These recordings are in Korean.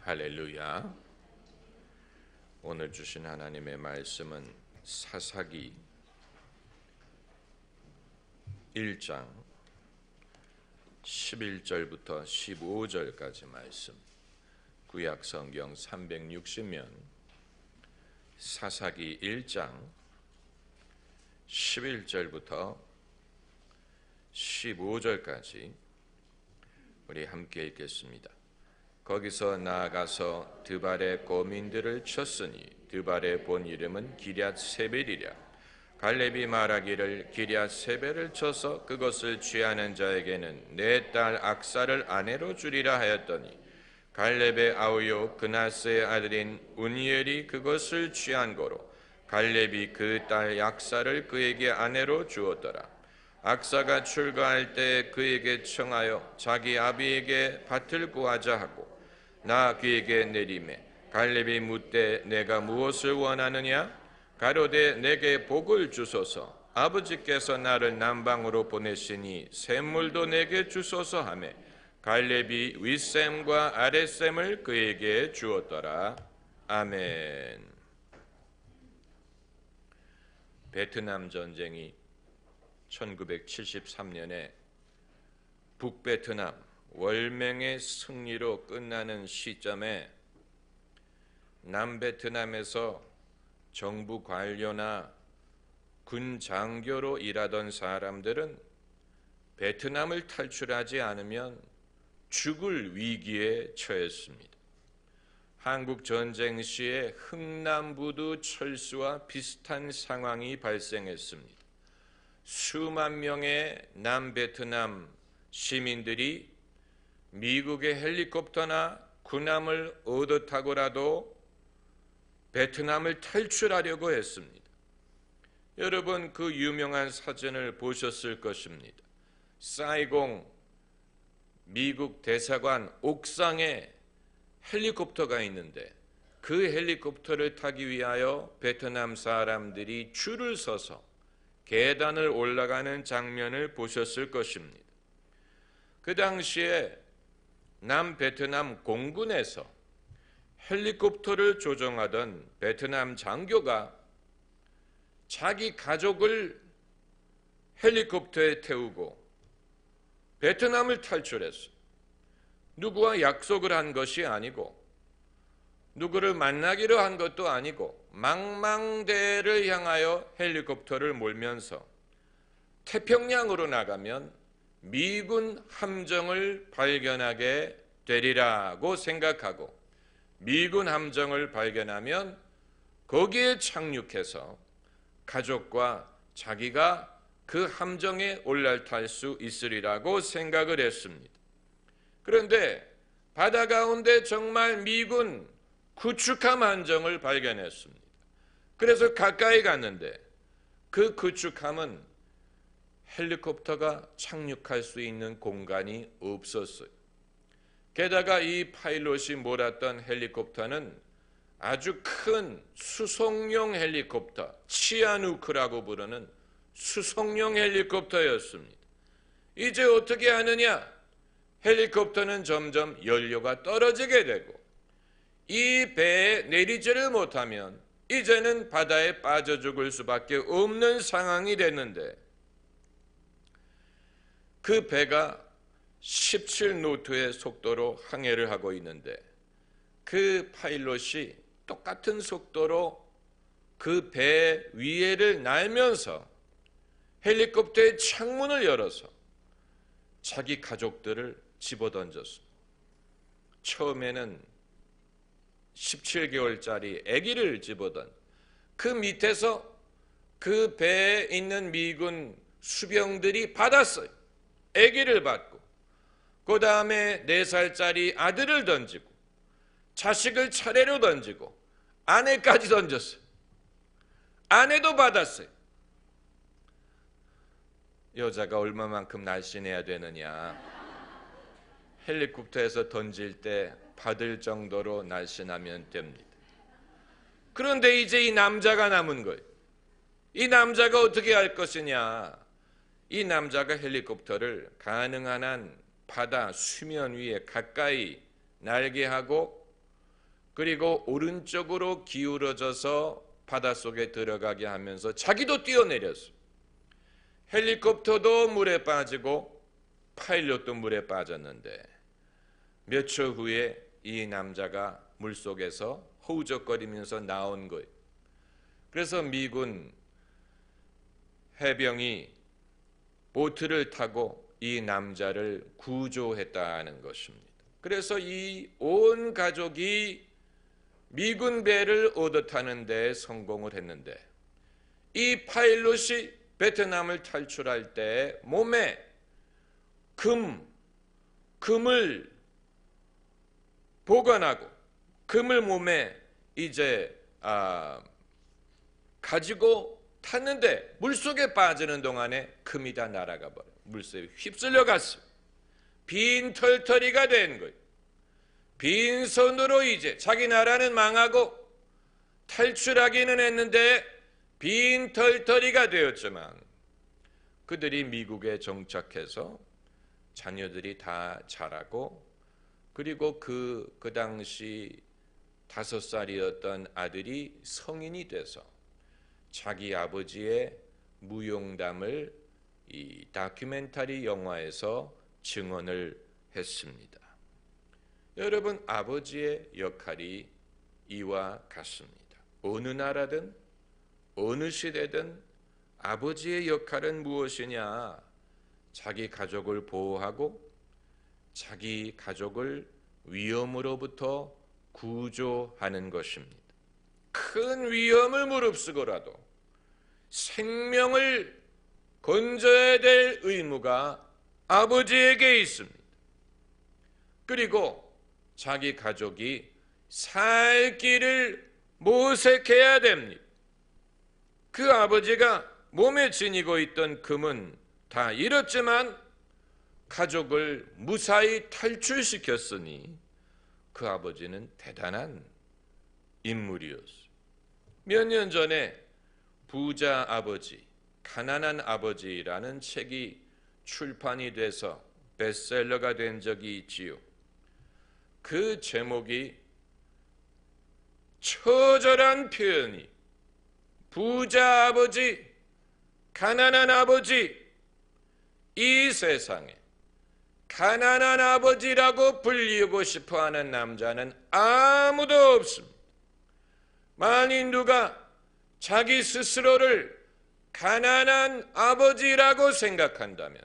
할렐루야. 오늘 주신 하나님의 말씀은 사사기 1장 11절부터 15절까지 말씀, 구약 성경 360면 사사기 1장 11절부터 15절까지 우리 함께 읽겠습니다. 거기서 나아가서 드발의 고민들을 쳤으니 드발의 본 이름은 기럇세벨이랴. 갈렙이 말하기를 기럇세벨을 쳐서 그것을 취하는 자에게는 내 딸 악사를 아내로 주리라 하였더니 갈렙의 아우요 그나스의 아들인 운니엘이 그것을 취한 고로 갈렙이 그 딸 악사를 그에게 아내로 주었더라. 악사가 출가할 때 그에게 청하여 자기 아비에게 밭을 구하자 하고 나 그에게 내리매 갈렙이 묻되 내가 무엇을 원하느냐? 가로되 내게 복을 주소서. 아버지께서 나를 남방으로 보내시니 샘물도 내게 주소서 하매 갈렙이 윗샘과 아랫샘을 그에게 주었더라. 아멘. 베트남 전쟁이 1973년에 북베트남 월맹의 승리로 끝나는 시점에 남베트남에서 정부 관료나 군 장교로 일하던 사람들은 베트남을 탈출하지 않으면 죽을 위기에 처했습니다. 한국 전쟁 시에 흥남부두 철수와 비슷한 상황이 발생했습니다. 수만 명의 남베트남 시민들이 미국의 헬리콥터나 군함을 얻어 타고라도 베트남을 탈출하려고 했습니다. 여러분, 그 유명한 사진을 보셨을 것입니다. 사이공 미국 대사관 옥상에 헬리콥터가 있는데 그 헬리콥터를 타기 위하여 베트남 사람들이 줄을 서서 계단을 올라가는 장면을 보셨을 것입니다. 그 당시에 남베트남 공군에서 헬리콥터를 조종하던 베트남 장교가 자기 가족을 헬리콥터에 태우고 베트남을 탈출했어요. 누구와 약속을 한 것이 아니고 누구를 만나기로 한 것도 아니고 망망대해를 향하여 헬리콥터를 몰면서 태평양으로 나가면 미군 함정을 발견하게 되리라고 생각하고 미군 함정을 발견하면 거기에 착륙해서 가족과 자기가 그 함정에 올라탈 수 있으리라고 생각을 했습니다. 그런데 바다 가운데 정말 미군 구축함 함정을 발견했습니다. 그래서 가까이 갔는데 그 구축함은 헬리콥터가 착륙할 수 있는 공간이 없었어요. 게다가 이 파일럿이 몰았던 헬리콥터는 아주 큰 수송용 헬리콥터, 치아누크라고 부르는 수송용 헬리콥터였습니다. 이제 어떻게 하느냐? 헬리콥터는 점점 연료가 떨어지게 되고 이 배에 내리지를 못하면 이제는 바다에 빠져 죽을 수밖에 없는 상황이 됐는데 그 배가 17노트의 속도로 항해를 하고 있는데 그 파일럿이 똑같은 속도로 그 배 위에를 날면서 헬리콥터의 창문을 열어서 자기 가족들을 집어던졌습니다. 처음에는 17개월짜리 아기를 집어던 그 밑에서 그 배에 있는 미군 수병들이 받았어요. 아기를 받고 그 다음에 4살짜리 아들을 던지고 자식을 차례로 던지고 아내까지 던졌어요. 아내도 받았어요. 여자가 얼마만큼 날씬해야 되느냐. 헬리콥터에서 던질 때 받을 정도로 날씬하면 됩니다. 그런데 이제 이 남자가 남은 거예요. 이 남자가 어떻게 할 것이냐. 이 남자가 헬리콥터를 가능한 한 바다 수면 위에 가까이 날게 하고 그리고 오른쪽으로 기울어져서 바닷속에 들어가게 하면서 자기도 뛰어내렸어요. 헬리콥터도 물에 빠지고 파일럿도 물에 빠졌는데 몇 초 후에 이 남자가 물속에서 허우적거리면서 나온 거예요. 그래서 미군 해병이 보트를 타고 이 남자를 구조했다는 것입니다. 그래서 이 온 가족이 미군 배를 얻어 타는 데 성공을 했는데 이 파일럿이 베트남을 탈출할 때 몸에 금을 보관하고 금을 몸에 이제 가지고 탔는데 물속에 빠지는 동안에 금이 다 날아가 버려요. 물속에 휩쓸려 갔어요. 빈털터리가 된 거예요. 빈손으로 이제 자기 나라는 망하고 탈출하기는 했는데 빈털터리가 되었지만 그들이 미국에 정착해서 자녀들이 다 자라고 그리고 그 당시 5살이었던 아들이 성인이 돼서 자기 아버지의 무용담을 이 다큐멘터리 영화에서 증언을 했습니다. 여러분, 아버지의 역할이 이와 같습니다. 어느 나라든 어느 시대든 아버지의 역할은 무엇이냐? 자기 가족을 보호하고 자기 가족을 위험으로부터 구조하는 것입니다. 큰 위험을 무릅쓰고라도 생명을 건져야 될 의무가 아버지에게 있습니다. 그리고 자기 가족이 살 길을 모색해야 됩니다. 그 아버지가 몸에 지니고 있던 금은 다 잃었지만 가족을 무사히 탈출시켰으니 그 아버지는 대단한 인물이었어요. 몇 년 전에 부자 아버지, 가난한 아버지라는 책이 출판이 돼서 베스트셀러가 된 적이 있지요. 그 제목이 처절한 표현이 부자 아버지, 가난한 아버지, 이 세상에 가난한 아버지라고 불리고 싶어하는 남자는 아무도 없습니다. 만일 누가 자기 스스로를 가난한 아버지라고 생각한다면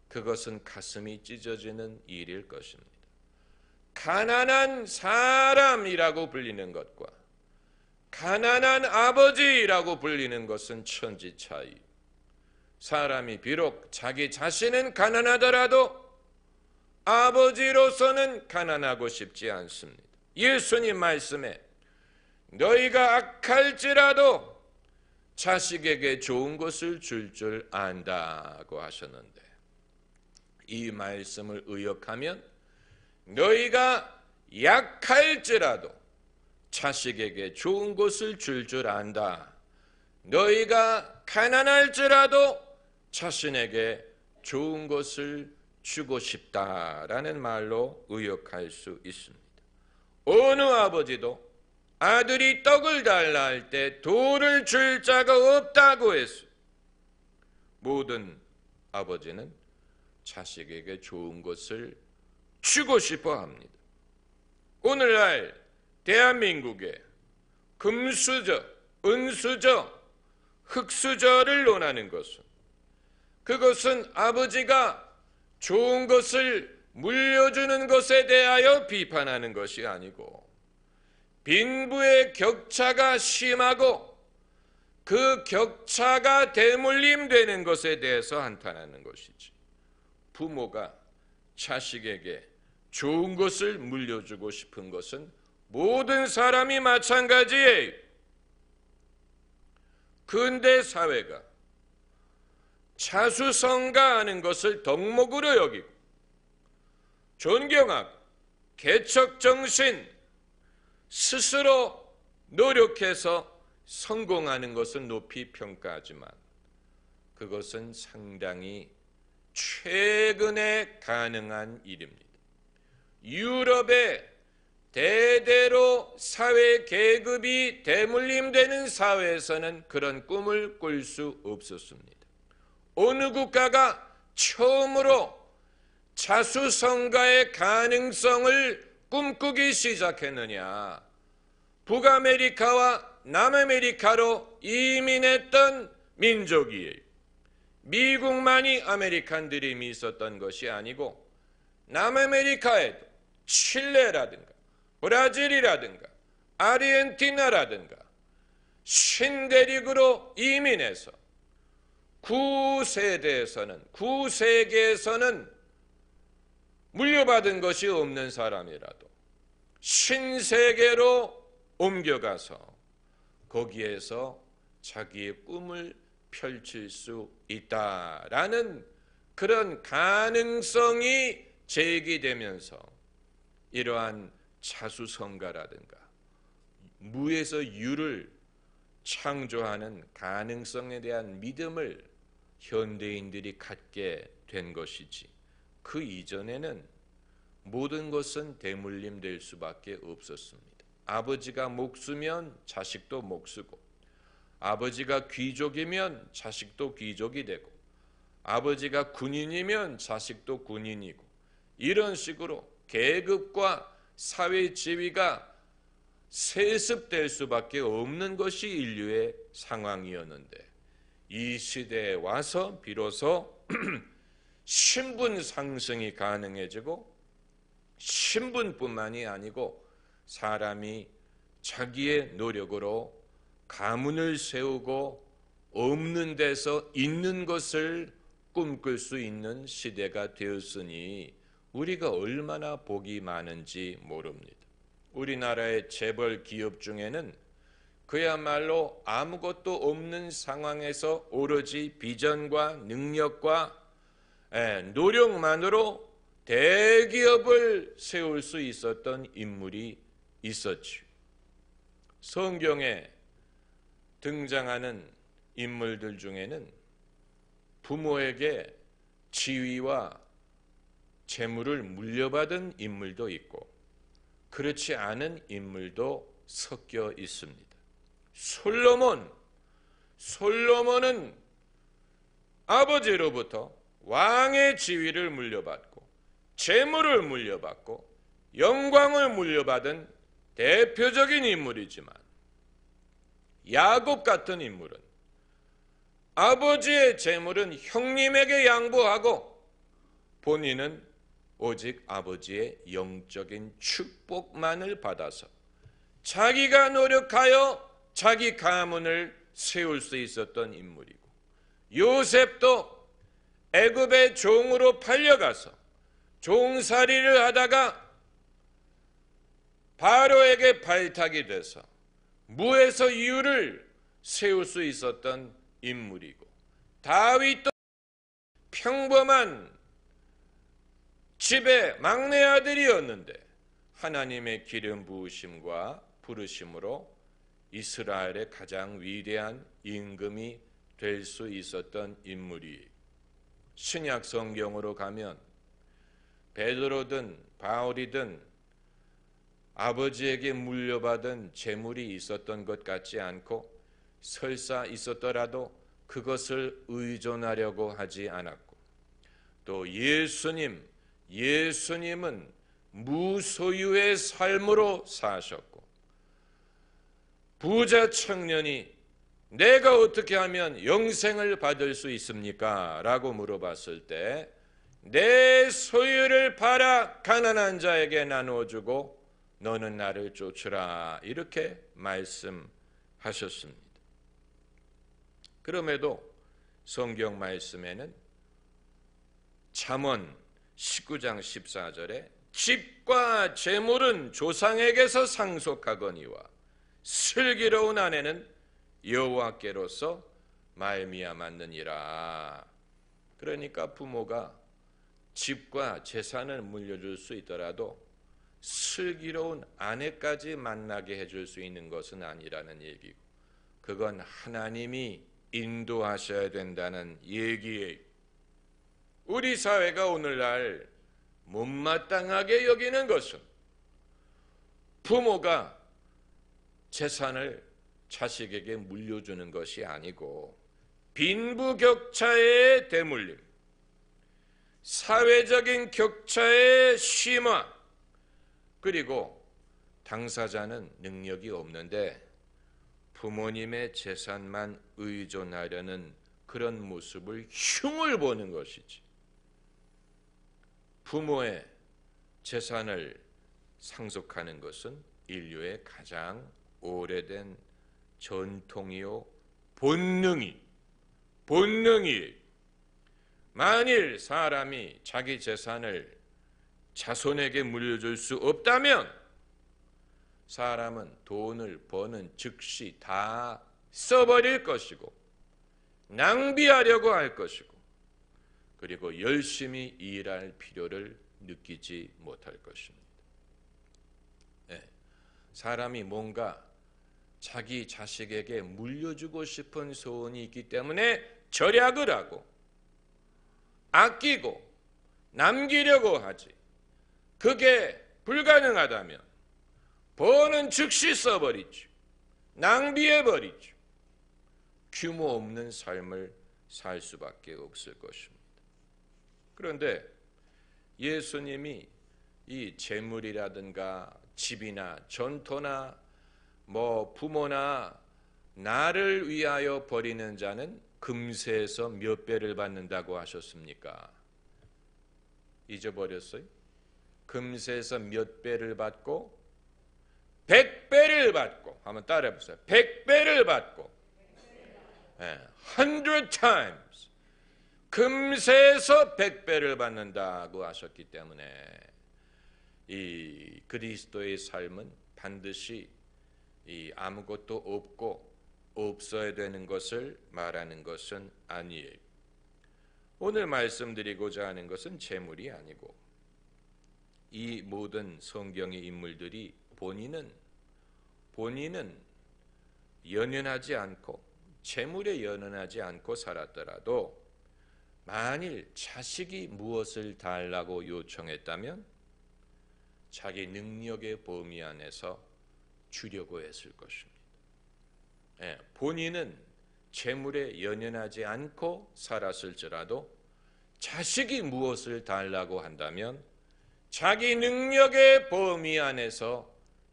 그것은 가슴이 찢어지는 일일 것입니다. 가난한 사람이라고 불리는 것과 가난한 아버지라고 불리는 것은 천지 차이. 사람이 비록 자기 자신은 가난하더라도 아버지로서는 가난하고 싶지 않습니다. 예수님 말씀에 너희가 악할지라도 자식에게 좋은 것을 줄 안다고 하셨는데 이 말씀을 의역하면 너희가 약할지라도 자식에게 좋은 것을 줄 안다. 너희가 가난할지라도 자신에게 좋은 것을 주고 싶다라는 말로 의역할 수 있습니다. 어느 아버지도 아들이 떡을 달라 할 때 돌을 줄 자가 없다고 했어요. 모든 아버지는 자식에게 좋은 것을 주고 싶어 합니다. 오늘날 대한민국에 금수저, 은수저, 흙수저를 논하는 것은 그것은 아버지가 좋은 것을 물려주는 것에 대하여 비판하는 것이 아니고 빈부의 격차가 심하고 그 격차가 대물림되는 것에 대해서 한탄하는 것이지 부모가 자식에게 좋은 것을 물려주고 싶은 것은 모든 사람이 마찬가지예요. 근대 사회가 자수성가하는 것을 덕목으로 여기고 존경하고 개척정신 스스로 노력해서 성공하는 것은 높이 평가하지만 그것은 상당히 최근에 가능한 일입니다. 유럽에 대대로 사회 계급이 대물림되는 사회에서는 그런 꿈을 꿀 수 없었습니다. 어느 국가가 처음으로 자수성가의 가능성을 꿈꾸기 시작했느냐? 북아메리카와 남아메리카로 이민했던 민족이에요. 미국만이 아메리칸 드림이 있었던 것이 아니고 남아메리카에도 칠레라든가 브라질이라든가 아르헨티나라든가 신대륙으로 이민해서 구세계에서는 물려받은 것이 없는 사람이라도 신세계로 옮겨가서 거기에서 자기의 꿈을 펼칠 수 있다라는 그런 가능성이 제기되면서 이러한 자수성가라든가 무에서 유를 창조하는 가능성에 대한 믿음을 현대인들이 갖게 된 것이지, 그 이전에는 모든 것은 대물림될 수밖에 없었습니다. 아버지가 목수면 자식도 목수고, 아버지가 귀족이면 자식도 귀족이 되고, 아버지가 군인이면 자식도 군인이고, 이런 식으로 계급과 사회 지위가 세습될 수밖에 없는 것이 인류의 상황이었는데, 이 시대에 와서 비로소 신분 상승이 가능해지고, 신분뿐만이 아니고 사람이 자기의 노력으로 가문을 세우고 없는 데서 있는 것을 꿈꿀 수 있는 시대가 되었으니 우리가 얼마나 복이 많은지 모릅니다. 우리나라의 재벌 기업 중에는 그야말로 아무것도 없는 상황에서 오로지 비전과 능력과 노력만으로 대기업을 세울 수 있었던 인물이 있었죠. 성경에 등장하는 인물들 중에는 부모에게 지위와 재물을 물려받은 인물도 있고 그렇지 않은 인물도 섞여 있습니다. 솔로몬은 아버지로부터 왕의 지위를 물려받고 재물을 물려받고 영광을 물려받은 대표적인 인물이지만, 야곱 같은 인물은 아버지의 재물은 형님에게 양보하고 본인은 오직 아버지의 영적인 축복만을 받아서 자기가 노력하여 자기 가문을 세울 수 있었던 인물이고, 요셉도 애굽의 종으로 팔려가서 종살이를 하다가 바로에게 발탁이 돼서 무에서 유를 세울 수 있었던 인물이고, 다윗도 평범한 집의 막내 아들이었는데 하나님의 기름 부으심과 부르심으로 이스라엘의 가장 위대한 임금이 될 수 있었던 인물이, 신약 성경으로 가면 베드로든 바울이든 아버지에게 물려받은 재물이 있었던 것 같지 않고, 설사 있었더라도 그것을 의존하려고 하지 않았고, 또 예수님은 무소유의 삶으로 사셨고, 부자 청년이 내가 어떻게 하면 영생을 받을 수 있습니까? 라고 물어봤을 때 내 소유를 팔아 가난한 자에게 나누어주고 너는 나를 쫓으라, 이렇게 말씀하셨습니다. 그럼에도 성경 말씀에는 잠언 19장 14절에 집과 재물은 조상에게서 상속하거니와 슬기로운 아내는 여호와께로서 말미암았느니라. 그러니까 부모가 집과 재산을 물려줄 수 있더라도 슬기로운 아내까지 만나게 해줄 수 있는 것은 아니라는 얘기고, 그건 하나님이 인도하셔야 된다는 얘기예요. 우리 사회가 오늘날 못마땅하게 여기는 것은 부모가 재산을 자식에게 물려주는 것이 아니고 빈부격차의 대물림, 사회적인 격차의 심화, 그리고 당사자는 능력이 없는데 부모님의 재산만 의존하려는 그런 모습을 흉을 보는 것이지. 부모의 재산을 상속하는 것은 인류의 가장 오래된 전통이요 본능이 만일 사람이 자기 재산을 자손에게 물려줄 수 없다면 사람은 돈을 버는 즉시 다 써버릴 것이고 낭비하려고 할 것이고 그리고 열심히 일할 필요를 느끼지 못할 것입니다. 네. 사람이 뭔가 자기 자식에게 물려주고 싶은 소원이 있기 때문에 절약을 하고 아끼고 남기려고 하지. 그게 불가능하다면 버는 즉시 써버리죠. 낭비해버리죠. 규모 없는 삶을 살 수밖에 없을 것입니다. 그런데 예수님이 이 재물이라든가 집이나 전토나 부모나 나를 위하여 버리는 자는 금세에서 몇 배를 받는다고 하셨습니까? 잊어버렸어요? 금세에서 몇 배를 받고 100배를 받고 한번 따라해보세요. 100배를 받고 100 times 금세에서 100배를 받는다고 하셨기 때문에 이 그리스도의 삶은 반드시 이 아무것도 없고 없어야 되는 것을 말하는 것은 아니에요. 오늘 말씀드리고자 하는 것은 재물이 아니고 이 모든 성경의 인물들이 본인은 연연하지 않고 재물에 연연하지 않고 살았더라도 만일 자식이 무엇을 달라고 요청했다면 자기 능력의 범위 안에서 주려고 했을 것입니다. 본인은 재물에 연연하지 않고 살았을지라도 자식이 무엇을 달라고 한다면 자기 능력의 범위 안에서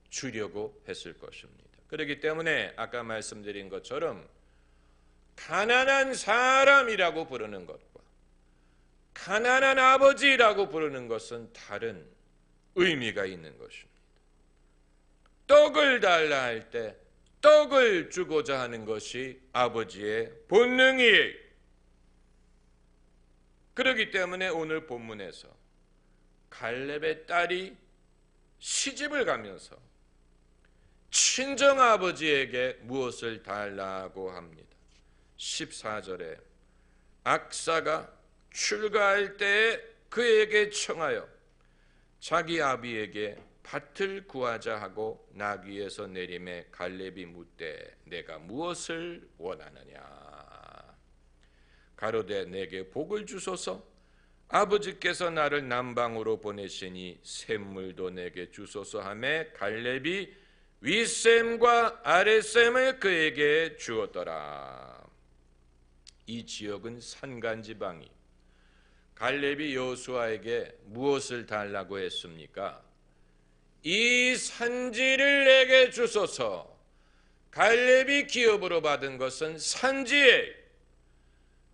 주려고 했을 것입니다. 그렇기 때문에 아까 말씀드린 것처럼 가난한 사람이라고 부르는 것과 가난한 아버지라고 부르는 것은 다른 의미가 있는 것입니다. 떡을 달라 할 때 떡을 주고자 하는 것이 아버지의 본능이에요. 그렇기 때문에 오늘 본문에서 갈렙의 딸이 시집을 가면서 친정아버지에게 무엇을 달라고 합니다. 14절에 악사가 출가할 때에 그에게 청하여 자기 아비에게 밭을 구하자 하고 나귀에서 내림에 갈렙이 묻되 내가 무엇을 원하느냐. 가로되 내게 복을 주소서. 아버지께서 나를 남방으로 보내시니 샘물도 내게 주소서 하매 갈렙이 윗샘과 아랫샘을 그에게 주었더라. 이 지역은 산간지방이 갈렙이 여호수아에게 무엇을 달라고 했습니까? 이 산지를 내게 주소서. 갈렙이 기업으로 받은 것은 산지에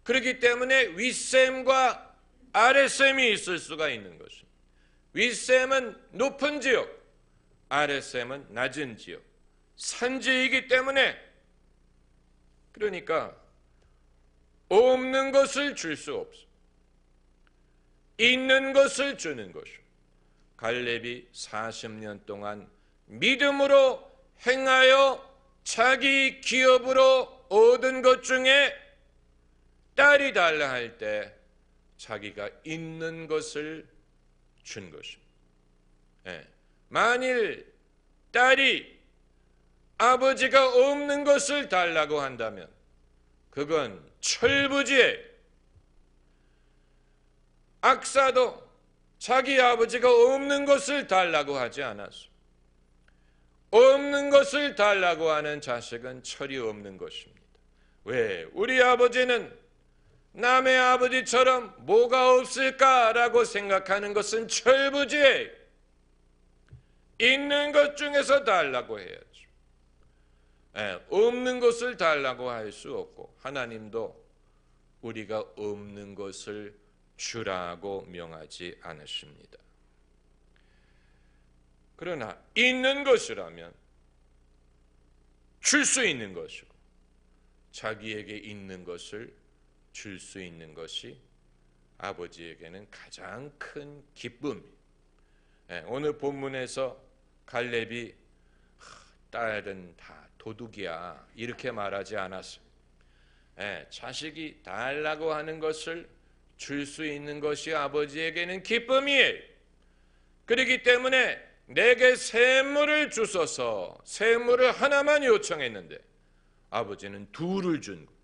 그렇기 때문에 윗샘과 아랫샘이 있을 수가 있는 것입니다. 윗샘은 높은 지역, 아랫샘은 낮은 지역, 산지이기 때문에 그러니까 없는 것을 줄 수 없어. 있는 것을 주는 것이요. 갈렙이 40년 동안 믿음으로 행하여 자기 기업으로 얻은 것 중에 딸이 달라 할 때 자기가 있는 것을 준 것입니다. 만일 딸이 아버지가 없는 것을 달라고 한다면 그건 철부지에 악사도 자기 아버지가 없는 것을 달라고 하지 않았어. 없는 없는 것을 달라고 하는 자식은 철이 없는 것입니다. 왜? 우리 아버지는 남의 아버지처럼 뭐가 없을까라고 생각하는 것은 철부지예요. 있는 것 중에서 달라고 해야죠. 없는 것을 달라고 할 수 없고, 하나님도 우리가 없는 것을 주라고 명하지 않으십니다. 그러나 있는 것이라면 줄 수 있는 것이고, 자기에게 있는 것을 줄 수 있는 것이 아버지에게는 가장 큰 기쁨이에요. 오늘 본문에서 갈렙이 딸은 다 도둑이야 이렇게 말하지 않았어요. 자식이 달라고 하는 것을 줄 수 있는 것이 아버지에게는 기쁨이에요. 그렇기 때문에 내게 샘물을 주소서, 샘물을 하나만 요청했는데 아버지는 둘을 준 거예요.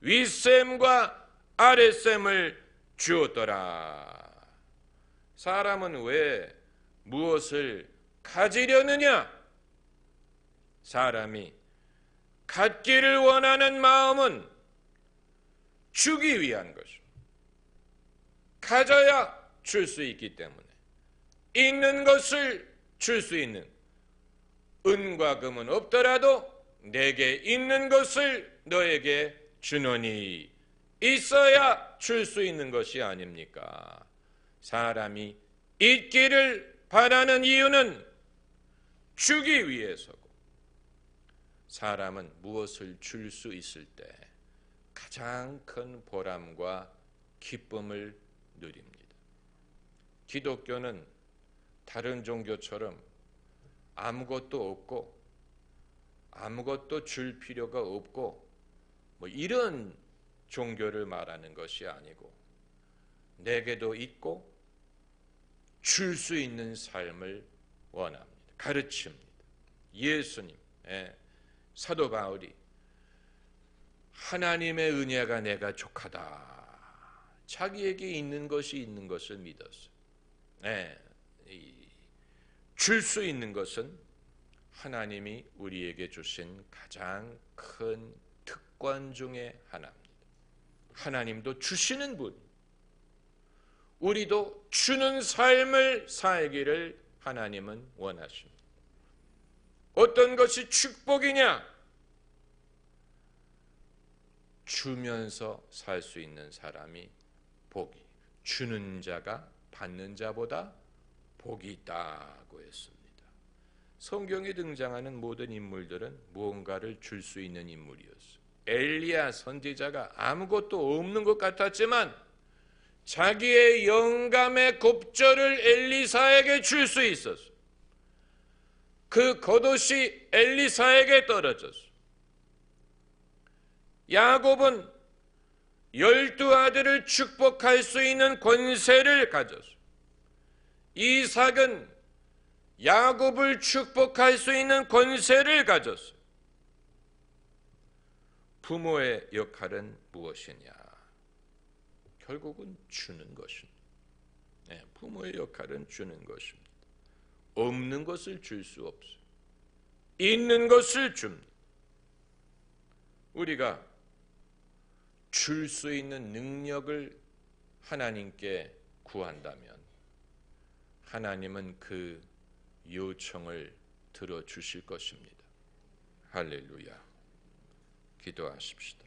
윗샘과 아랫샘을 주었더라. 사람은 왜 무엇을 가지려느냐? 사람이 갖기를 원하는 마음은 주기 위한 것이고, 가져야 줄 수 있기 때문에 있는 것을 줄 수 있는, 은과 금은 없더라도 내게 있는 것을 너에게 주노니, 있어야 줄 수 있는 것이 아닙니까? 사람이 있기를 바라는 이유는 주기 위해서고, 사람은 무엇을 줄 수 있을 때 가장 큰 보람과 기쁨을 누립니다. 기독교는 다른 종교처럼 아무것도 없고 아무것도 줄 필요가 없고 이런 종교를 말하는 것이 아니고, 내게도 있고 줄 수 있는 삶을 원합니다. 가르칩니다. 예수님, 사도 바울이 하나님의 은혜가 내가 족하다, 자기에게 있는 것이 있는 것을 믿었어요. 줄 수 있는 것은 하나님이 우리에게 주신 가장 큰 특권 중에 하나입니다. 하나님도 주시는 분, 우리도 주는 삶을 살기를 하나님은 원하십니다. 어떤 것이 축복이냐? 주면서 살 수 있는 사람이 복이, 주는 자가 받는 자보다 복이 있다고 했습니다. 성경에 등장하는 모든 인물들은 무언가를 줄 수 있는 인물이었어요. 엘리야 선지자가 아무것도 없는 것 같았지만 자기의 영감의 곱절을 엘리사에게 줄 수 있었어요. 그 겉옷이 엘리사에게 떨어졌어요. 야곱은 12아들을 축복할 수 있는 권세를 가졌어요. 이삭은 야곱을 축복할 수 있는 권세를 가졌어요. 부모의 역할은 무엇이냐? 결국은 주는 것입니다. 부모의 역할은 주는 것입니다. 없는 것을 줄 수 없어요. 있는 것을 줍니다. 우리가 줄 수 있는 능력을 하나님께 구한다면 하나님은 그 요청을 들어주실 것입니다. 할렐루야. 기도하십시다.